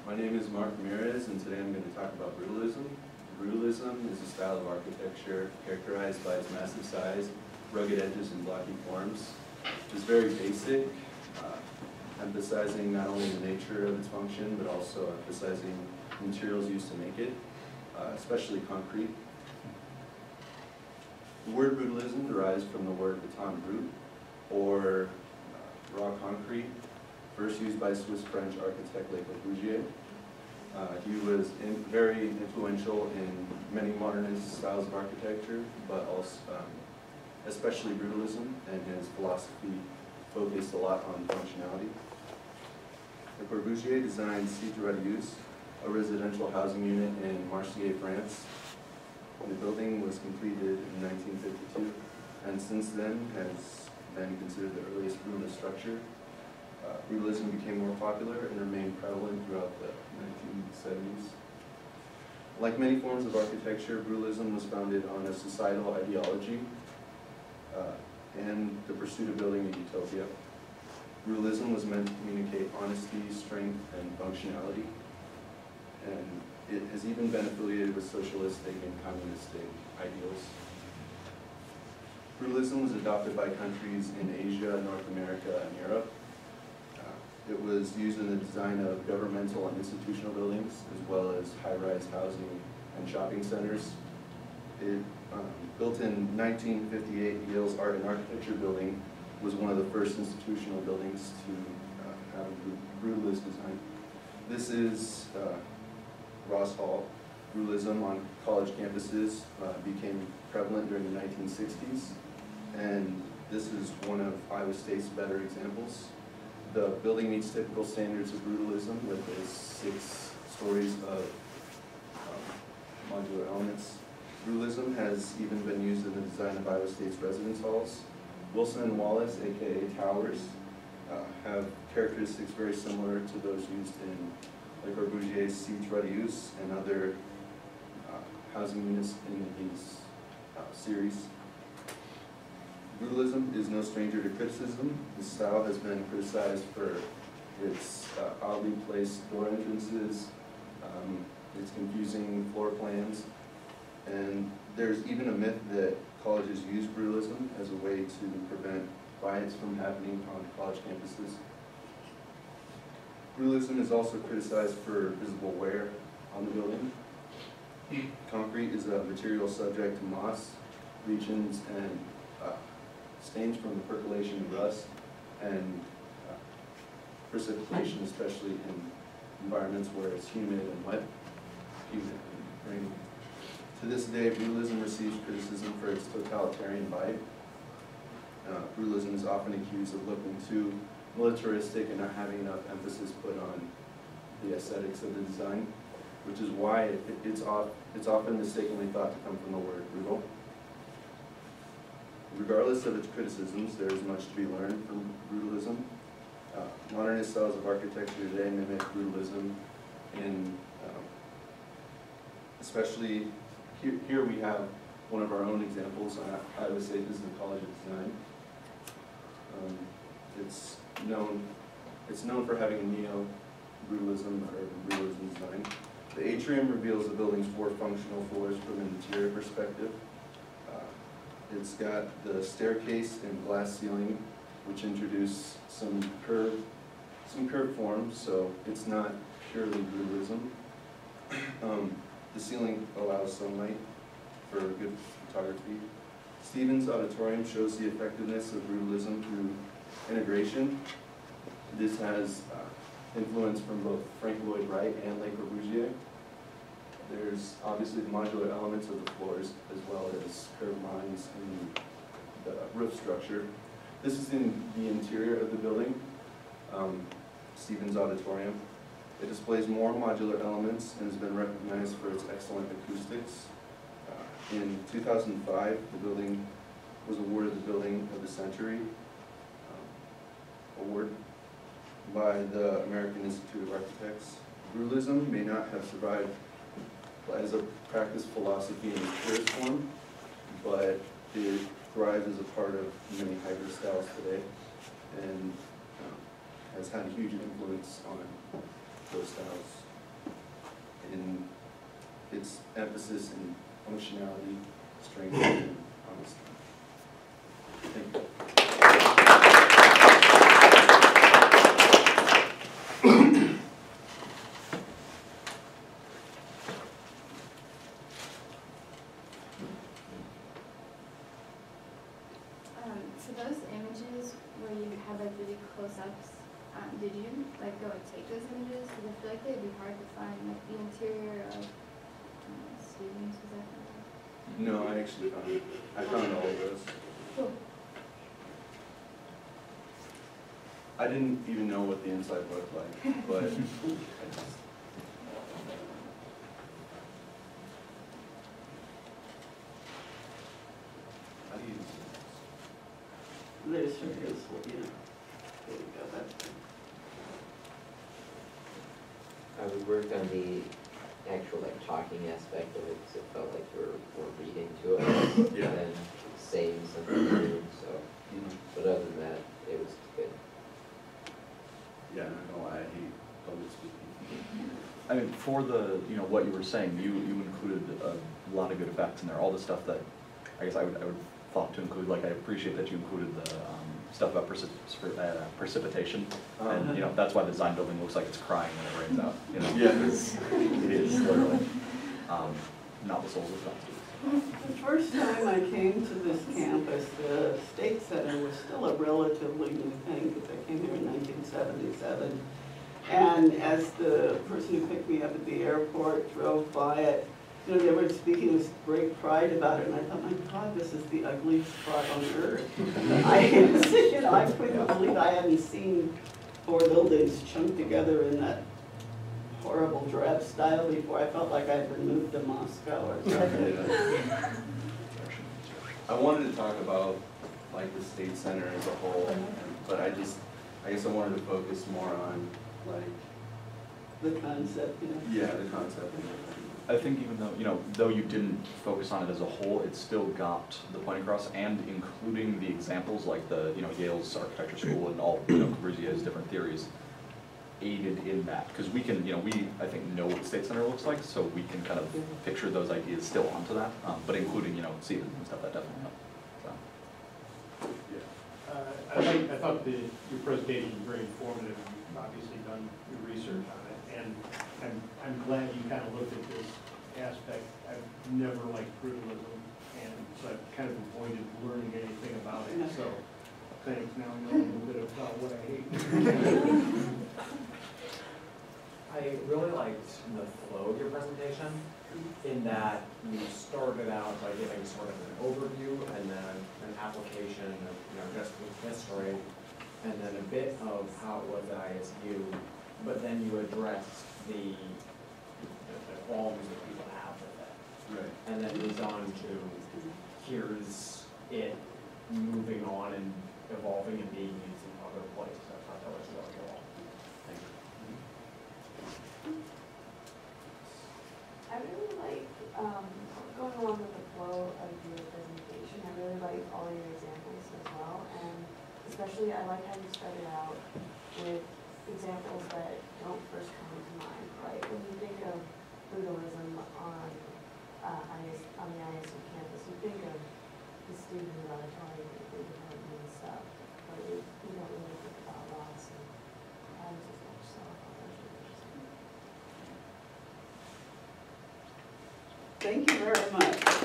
My name is Ramirez, and today I'm going to talk about Brutalism. Brutalism is a style of architecture characterized by its massive size, rugged edges, and blocky forms. It's very basic, emphasizing not only the nature of its function, but also emphasizing the materials used to make it, especially concrete. The word brutalism derives from the word beton brut, or raw concrete, first used by Swiss-French architect Le Corbusier. He was very influential in many modernist styles of architecture, but also especially brutalism, and his philosophy focused a lot on functionality. Le Corbusier designed Cité Radius, a residential housing unit in Marseille, France. The building was completed in 1952, and since then has been considered the earliest brutalist structure. Brutalism became more popular and remained prevalent throughout the 1970s. Like many forms of architecture, brutalism was founded on a societal ideology and the pursuit of building a utopia. Brutalism was meant to communicate honesty, strength, and functionality, and it has even been affiliated with socialistic and communistic ideals. Brutalism was adopted by countries in Asia, North America, and Europe. It was used in the design of governmental and institutional buildings, as well as high-rise housing and shopping centers. It, built in 1958, Yale's Art and Architecture building was one of the first institutional buildings to have a brutalist design. This is Ross Hall. Brutalism on college campuses became prevalent during the 1960s, and this is one of Iowa State's better examples. The building meets typical standards of brutalism with its 6 stories of modular elements. Brutalism has even been used in the design of Iowa State's residence halls. Wilson and Wallace, aka towers, have characteristics very similar to those used in Le Corbusier's Cité Radius and other housing units in his series. Brutalism is no stranger to criticism. The style has been criticized for its oddly placed door entrances, its confusing floor plans, and there's even a myth that colleges use brutalism as a way to prevent riots from happening on college campuses. Brutalism is also criticized for visible wear on the building. Concrete is a material subject to moss, leachings, and stains from the percolation of rust and precipitation, especially in environments where it's humid and wet, humid and rainy. To this day, brutalism receives criticism for its totalitarian vibe. Brutalism is often accused of looking too militaristic and not having enough emphasis put on the aesthetics of the design, which is why it's often mistakenly thought to come from the word brutal. Regardless of its criticisms, there is much to be learned from brutalism. Modernist styles of architecture today mimic brutalism in, especially, here we have one of our own examples. I would say this is the College of Design. It's known for having a neo-brutalism or brutalism design. The atrium reveals the building's 4 functional floors from an interior perspective. It's got the staircase and glass ceiling, which introduce some curved forms, so it's not purely brutalism. The ceiling allows sunlight for good photography. Stevens Auditorium shows the effectiveness of brutalism through integration. This has influence from both Frank Lloyd Wright and Le Corbusier. There's obviously the modular elements of the floors, as well as curved lines in the roof structure. This is in the interior of the building, Stevens Auditorium. It displays more modular elements and has been recognized for its excellent acoustics. In 2005, the building was awarded the Building of the Century award by the American Institute of Architects. Brutalism may not have survived as a practice philosophy in its purest form, but it thrives as a part of many hybrid styles today, and has had a huge influence on those styles. in its emphasis in functionality, strength, and honesty. Thank you. So those images where you have like really close-ups, did you like go and take those images? Because I feel like they'd be hard to find, like the interior of students. Was that kind of? No, I actually found it. I found all of those. Cool. I didn't even know what the inside looked like, but I just. How do you use this? There sure is, yeah. There you go, that's good. We worked on the actual like talking aspect of it, because it felt like we were reading to it Yeah. and then saying something new. So, Mhm. but other than that, it was good. Yeah, I'm not gonna lie, I hate public speaking. I mean, for the, you know, what you were saying, you included a lot of good effects in there, all the stuff that I guess I would thought to include. Like, I appreciate that you included the stuff about precipitation, and you know, that's why the design building looks like it's crying when it rains out, you know? Yeah. It is, literally. Not the souls of Constance. The first time I came to this campus, the State Center was still a relatively new thing, because I came here in 1977. And as the person who picked me up at the airport drove by it, you know, they were speaking with great pride about it, and I thought, my God, this is the ugliest spot on earth. I couldn't believe I hadn't seen 4 buildings chunked together in that horrible drab style before. I felt like I'd been moved to Moscow or something. I wanted to talk about like the State Center as a whole, but I guess I wanted to focus more on like, The concept, you know. yeah, the concept. I think even though, you know, though you didn't focus on it as a whole, it still got the point across, and including the examples like the, you know, Yale's architecture school and all, you know, Corbusier's different theories aided in that. Because we can, you know, I think know what the State Center looks like, so we can kind of picture those ideas still onto that, but including, you know, Stevens and stuff, that definitely helped. So. I thought your presentation was very informative. You've obviously done your research on it, and I'm glad you kind of looked at this aspect. I've never liked brutalism, and so I've kind of avoided learning anything about it. So thanks. Now I know a little bit about what I hate. I really liked the flow of your presentation, in that you started out by giving sort of an overview and then an application of, you know, just with history, and then a bit of how it was at ISU, but then you addressed the qualities that people have with it. Right. And then moved on to, here's it moving on and evolving and being used in other places. I thought that was really cool. Thank you. I really like, going along with the flow of your presentation, I really like all your examples as well, and especially I like how you started out with examples that don't first come to mind, right? When you think of brutalism on the ISU campus, you think of the student auditorium, you think of him and stuff, but you don't really think about Ross and Adams as much, so I thought that was really interesting. Thank you very much.